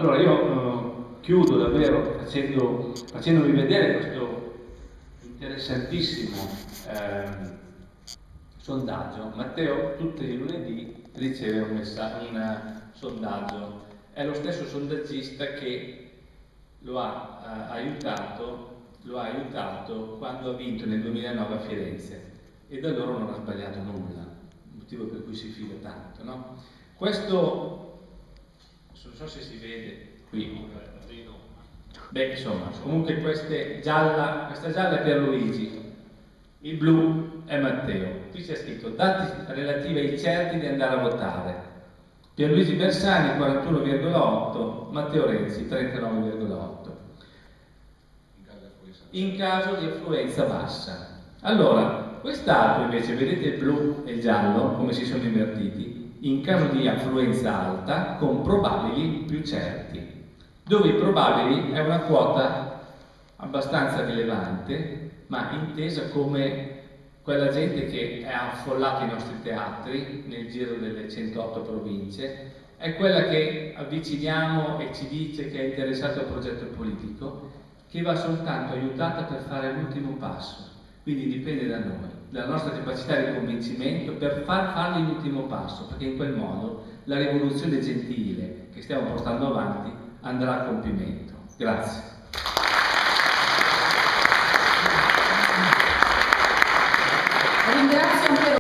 Allora io chiudo davvero facendovi vedere questo interessantissimo sondaggio. Matteo tutti i lunedì riceve un sondaggio, è lo stesso sondaggista che lo ha aiutato quando ha vinto nel 2009 a Firenze, e da allora non ha sbagliato nulla, motivo per cui si fida tanto, no? Questo non so se si vede qui. Beh, insomma, comunque questa gialla è Pierluigi, il blu è Matteo. Qui c'è scritto dati relativi ai certi di andare a votare. Pierluigi Bersani 41,8, Matteo Renzi 39,8. In caso di affluenza bassa. Allora, quest'altro invece, vedete il blu e il giallo come si sono invertiti, in caso di affluenza alta con probabili più certi, dove i probabili è una quota abbastanza rilevante, ma intesa come quella gente che ha affollato i nostri teatri nel giro delle 108 province, è quella che avviciniamo e ci dice che è interessata al progetto politico, che va soltanto aiutata per fare l'ultimo passo. Quindi dipende da noi, dalla nostra capacità di convincimento per fargli l'ultimo passo, perché in quel modo la rivoluzione gentile che stiamo portando avanti andrà a compimento. Grazie.